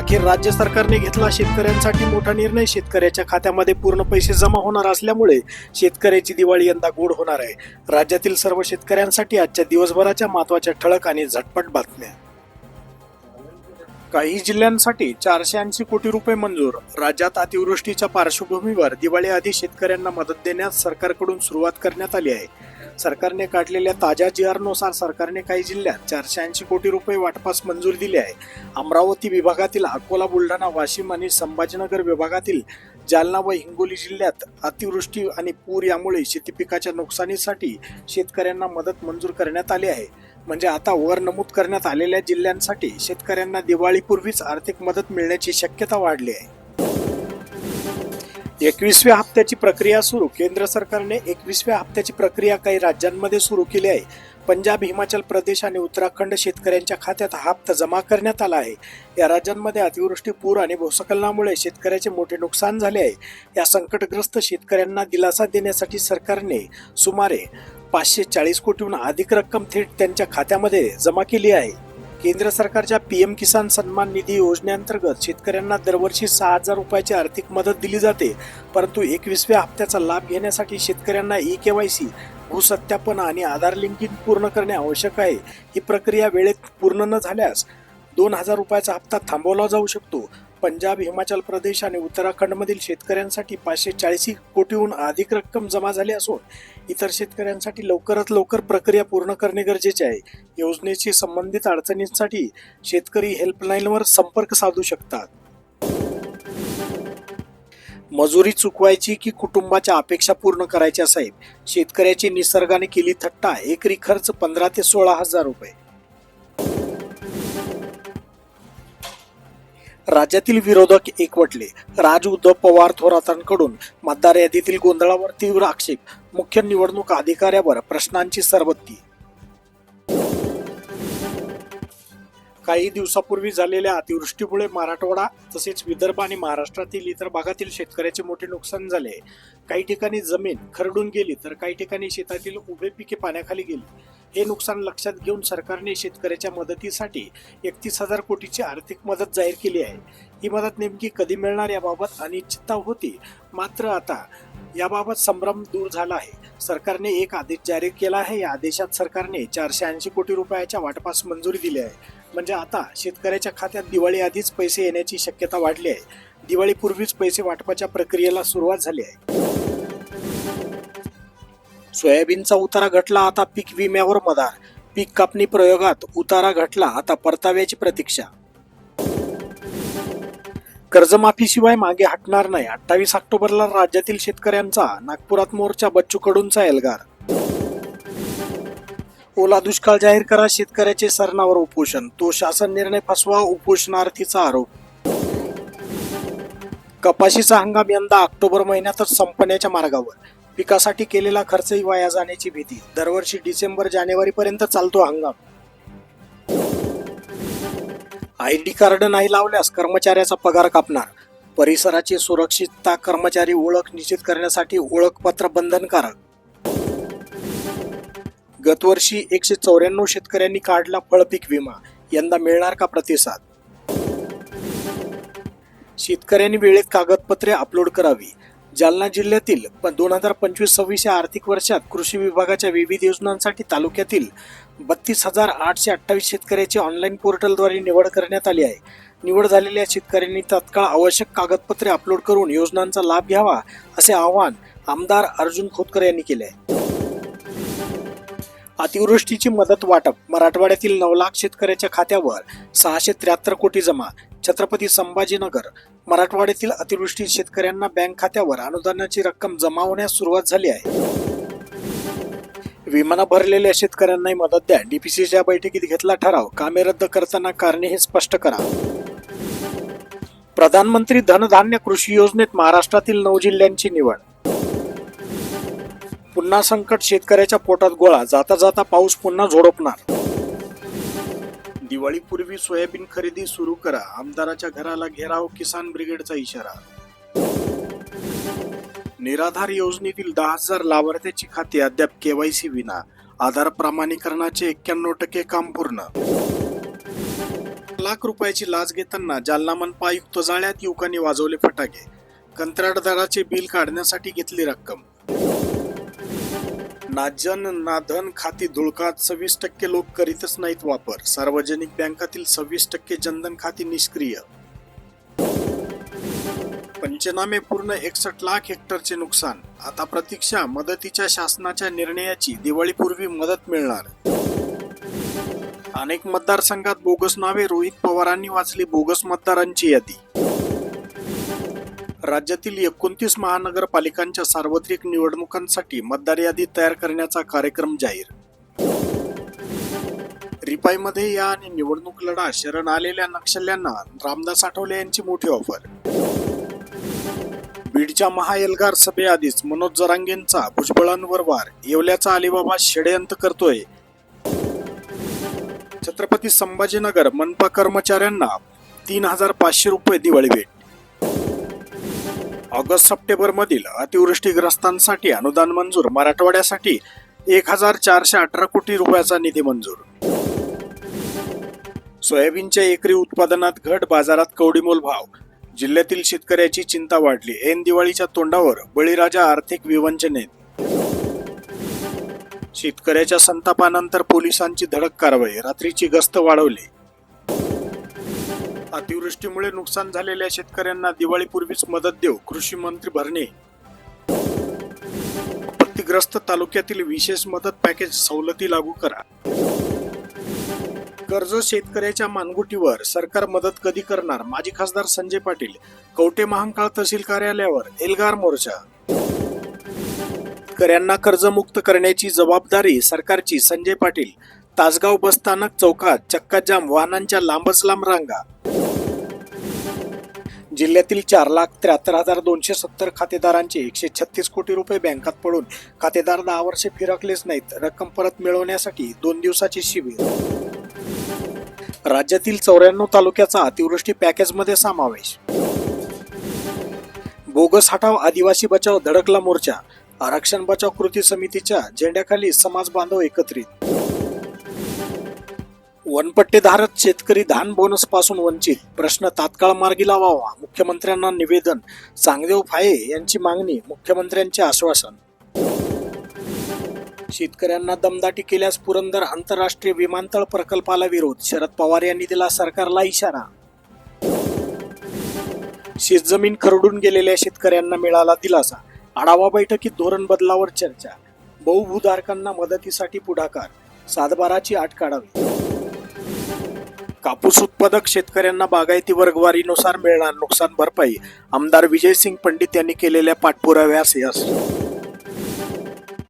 अखेर राज्य सरकारने घेतला शेतकऱ्यांसाठी मोठा निर्णय. शेतकऱ्याच्या खात्यामध्ये पूर्ण पैसे जमा होणार असल्यामुळे शेतकऱ्याची दिवाळी यंदा गोड होणार आहे. राज्यातील सर्व शेतकऱ्यांसाठी आजच्या दिवसभराच्या महत्त्वाच्या ठळक आणि झटपट बातम्या. काही जिल्ह्यांसाठी 480 कोटी रुपये मंजूर. राज्यात अतिवृष्टीच्या पार्श्वभूमीवर दिवाळी आधी शेतकऱ्यांना मदत देण्यास सरकारकडून सुरुवात करण्यात आली आहे. सरकारने काढलेल्या ताज्या GR नुसार सरकारने काही जिल्ह्यात 480 कोटी रुपये वाटपास मंजुरी दिली आहे. अमरावती विभागातील अकोला, बुलढाणा, वाशिम आणि संभाजीनगर विभागातील जालना व हिंगोली जिल्ह्यात अतिवृष्टी आणि पूर यामुळे शेती पिकाच्या नुकसानीसाठी शेतकऱ्यांना मदत मंजूर करण्यात आली आहे. म्हणजे आता वर नमूद करण्यात आलेल्या जिल्ह्यांसाठी शेतकऱ्यांना दिवाळीपूर्वीच आर्थिक मदत मिळण्याची शक्यता वाढली आहे. 21व्या हप्त्याची प्रक्रिया सुरू. केंद्र सरकारने 21व्या हप्त्याची प्रक्रिया काही राज्यांमध्ये सुरू केली आहे. पंजाब, हिमाचल प्रदेश आणि उत्तराखंड शेतकऱ्यांच्या खात्यात हा हप्ता जमा करण्यात आला आहे. या राज्यांमध्ये अतिवृष्टी, पूर आणि भूस्खलनामुळे शेतकऱ्याचे मोठे नुकसान झाले आहे. या संकटग्रस्त शेतकऱ्यांना दिलासा देण्यासाठी सरकारने सुमारे 540 कोटीहून अधिक रक्कम थेट त्यांच्या खात्यामध्ये जमा केली आहे. केंद्र सरकारच्या PM किसान सन्मान निधी योजनेअंतर्गत शेतकऱ्यांना दरवर्षी 6,000 रुपयाची आर्थिक मदत दिली जाते. परंतु 21व्या हप्त्याचा लाभ घेण्यासाठी शेतकऱ्यांना eKYC, भूसत्यापन आणि आधार लिंकिंग पूर्ण करणे आवश्यक आहे. ही प्रक्रिया वेळेत पूर्ण न झाल्यास 2,000 रुपयाचा हप्ता थांबवला जाऊ शकतो. पंजाब, हिमाचल प्रदेश आणि उत्तराखंडमधील शेतकऱ्यांसाठी 540 कोटीहून अधिक रक्कम जमा झाली असून इतर शेतकऱ्यांसाठी लवकरात लवकर प्रक्रिया पूर्ण करणे गरजेचे आहे. योजनेशी संबंधित अडचणींसाठी शेतकरी हेल्पलाईनवर संपर्क साधू शकतात. मजुरी चुकवायची की कुटुंबाच्या अपेक्षा पूर्ण करायच्या साहेब? शेतकऱ्याची निसर्गाने केली थट्टा. एकरी खर्च 15 ते 16,000 रुपये. राज्यातील विरोधक एकवटले. राज उद्धव पवार थोरातांकडून मतदार यादीतील गोंधळावर तीव्र आक्षेप. मुख्य निवडणूक अधिकाऱ्यावर प्रश्नांची सरबत्ती. काही दिवसापूर्वी झालेल्या अतिवृष्टीमुळे मराठवाडा तसेच विदर्भ आणि महाराष्ट्रातील इतर भागातील शेतकऱ्याचे मोठे नुकसान झाले. काही ठिकाणी जमीन खरडून गेली तर काही ठिकाणी शेतातील उभे पिके पाण्याखाली गेली. हे नुकसान लक्षात घेऊन सरकारने शेतकऱ्याच्या मदतीसाठी 31,000 कोटीची आर्थिक मदत जाहीर केली आहे. ही मदत नेमकी कधी मिळणार याबाबत अनिश्चितता होती. मात्र आता याबाबत संभ्रम दूर झाला आहे. सरकारने एक आदेश जारी केला आहे. या आदेशात सरकारने 480 कोटी रुपयाच्या वाटपास मंजुरी दिली आहे. म्हणजे आता शेतकऱ्याच्या खात्यात दिवाळी आधीच पैसे येण्याची शक्यता वाढली आहे. दिवाळीपूर्वीच पैसे वाटपाच्या प्रक्रियेला सुरुवात झाली आहे. सोयाबीनचा उतारा घटला, आता पीक विम्यावर मदार. पीक कापणी प्रयोगात उतारा घटला, आता परताव्याची प्रतीक्षा. कर्जमाफीशिवाय मागे हटणार नाही. 28 ऑक्टोबरला राज्यातील शेतकऱ्यांचा नागपुरात मोर्चा. बच्चू कडूंचा एल्गार. ओला दुष्काळ जाहीर करा. शेतकऱ्याचे सरणावर उपोषण. तो शासन निर्णय फसवा, उपोषणार्थीचा आरोप. कपाशीचा हंगाम यंदा ऑक्टोबर महिन्यातच संपण्याच्या मार्गावर. पिकासाठी केलेला खर्चही वाया जाण्याची भीती. दरवर्षी डिसेंबर-जानेवारी पर्यंत चालतो हंगाम. ID कार्ड नाही लावल्यास कर्मचाऱ्याचा पगार कापणार. परिसराची सुरक्षितता, कर्मचारी ओळख निश्चित करण्यासाठी ओळखपत्र बंधनकारक. गतवर्षी 194 शेतकऱ्यांनी काढला फळपीक विमा. यंदा मिळणार का प्रतिसाद? शेतकऱ्यांनी वेळेत कागदपत्रे अपलोड करावी. जालना जिल्ह्यातील 2025-26 या आर्थिक वर्षात कृषी विभागाच्या विविध योजनांसाठी तालुक्यातील 32,828 शेतकऱ्याची ऑनलाईन पोर्टलद्वारे निवड करण्यात आली आहे. निवड झालेल्या शेतकऱ्यांनी तात्काळ आवश्यक कागदपत्रे अपलोड करून योजनांचा लाभ घ्यावा, असे आवाहन आमदार अर्जुन खोतकर यांनी केले आहे. अतिवृष्टीची मदत वाटप. मराठवाड्यातील 9 लाख शेतकऱ्याच्या खात्यावर 673 कोटी जमा. छत्रपती संभाजीनगर. मराठवाड्यातील अतिवृष्टी शेतकऱ्यांना बँक खात्यावर अनुदानाची रक्कम जमा होण्यास सुरुवात झाली आहे. विमानं भरलेल्या शेतकऱ्यांनाही मदत द्या. DPCच्या बैठकीत घेतला ठराव. कामे रद्द करताना कारणे हे स्पष्ट करा. प्रधानमंत्री धनधान्य कृषी योजनेत महाराष्ट्रातील 9 जिल्ह्यांची निवड. पुन्हा संकट. शेतकऱ्याच्या पोटात गोळा. जाता जाता पाऊस पुन्हा झोडपणार. दिवाळीपूर्वी सोयाबीन खरेदी सुरू करा. आमदाराच्या घराला घेराव. किसान ब्रिगेडचा इशारा. निराधार योजनेतील 10,000 लाभार्थ्याची खाती अद्याप KYC विना. आधार प्रमाणीकरणाचे 91% काम पूर्ण. लाख रुपयाची लाच घेताना जालना मनपा आयुक्त जाळ्यात युवकांनी वाजवले फटाके. कंत्राटदाराचे बिल काढण्यासाठी घेतली रक्कम. ना जन ना धन खाती धुळकात 26% लोक करीतच नाहीत वापर. सार्वजनिक बँकातील 26% जनधन खाती निष्क्रिय. पंचनामे पूर्ण 61 लाख हेक्टरचे नुकसान. आता प्रतीक्षा मदतीच्या शासनाच्या निर्णयाची. दिवाळीपूर्वी मदत मिळणार. अनेक मतदारसंघात बोगस नावे. रोहित पवारांनी वाचली बोगस मतदारांची यादी. राज्यातील 29 महानगरपालिकांच्या सार्वत्रिक निवडणुकांसाठी मतदार यादी तयार करण्याचा कार्यक्रम जाहीर. रिपाईमध्ये या आणि निवडणूक लढा. शरण आलेल्या नक्षल्यांना रामदास आठवले यांची मोठी ऑफर. बीडच्या महाएल्गार सभेआधीच मनोज जरांगेंचा भुजबळांवर वार. येवल्याचा अलिबाबा षडयंत्र करतोय. छत्रपती संभाजीनगर मनपा कर्मचाऱ्यांना 3,500 रुपये दिवाळी भेट. ऑगस्ट सप्टेंबर मधील अतिवृष्टीग्रस्तांसाठी अनुदान मंजूर. मराठवाड्यासाठी 1,418 कोटी रुपयाचा निधी मंजूर. सोयाबीनच्या एकरी उत्पादनात घट. बाजारात कवडीमोल भाव. जिल्ह्यातील शेतकऱ्याची चिंता वाढली. ऐन दिवाळीच्या तोंडावर बळीराजा आर्थिक विवंचनेत. शेतकऱ्याच्या संतापानंतर पोलिसांची धडक कारवाई. रात्रीची गस्त वाढवली. अतिवृष्टीमुळे नुकसान झालेल्या शेतकऱ्यांना दिवाळीपूर्वीच मदत देऊ. कृषी मंत्री भरणे. आपत्तीग्रस्त तालुक्यातील विशेष मदत पॅकेज सवलती लागू करा. कर्ज शेतकऱ्याच्या मानगुटीवर. सरकार मदत कधी करणार. माजी खासदार संजय पाटील. कवठे महांकाळ तहसील कार्यालयावर एल्गार मोर्चा. शेतकऱ्यांना कर्जमुक्त करण्याची जबाबदारी सरकारची. संजय पाटील. तासगाव बसस्थानक चौकात चक्काजाम. वाहनांच्या लांबच लांब रांगा. जिल्ह्यातील 4,73,270 खातेदारांचे 136 कोटी रुपये बँकात पडून खातेदार 10 वर्षे फिरकलेच नाहीत. रक्कम परत मिळवण्यासाठी 2 दिवसाचे शिबिर. राज्यातील 94 तालुक्याचा अतिवृष्टी पॅकेजमध्ये समावेश. बोगस हटाव आदिवासी बचाव धडकला मोर्चा. आरक्षण बचाव कृती समितीच्या झेंड्याखाली समाज बांधव एकत्रित. वनपट्टेधारक शेतकरी धान बोनस पासून वंचित. प्रश्न तात्काळ मार्गी लावावा. मुख्यमंत्र्यांना निवेदन. चांगदेव फाये यांची मागणी. मुख्यमंत्र्यांचे आश्वासन. शेतकऱ्यांना दमदाटी केल्यास पुरंदर आंतरराष्ट्रीय विमानतळ प्रकल्पाला विरोध. शरद पवार यांनी दिला सरकारला इशारा. शेतजमीन खरडून गेलेल्या शेतकऱ्यांना मिळाला दिलासा. आढावा बैठकीत धोरण बदलावर चर्चा. बहुभूधारकांना मदतीसाठी पुढाकार. 7/12ची आट काढावी. कापूस उत्पादक शेतकऱ्यांना बागायती वर्गवारीनुसार मिळणार नुकसान भरपाई. आमदार विजयसिंग पंडित यांनी केलेल्या पाठपुराव्यास यश.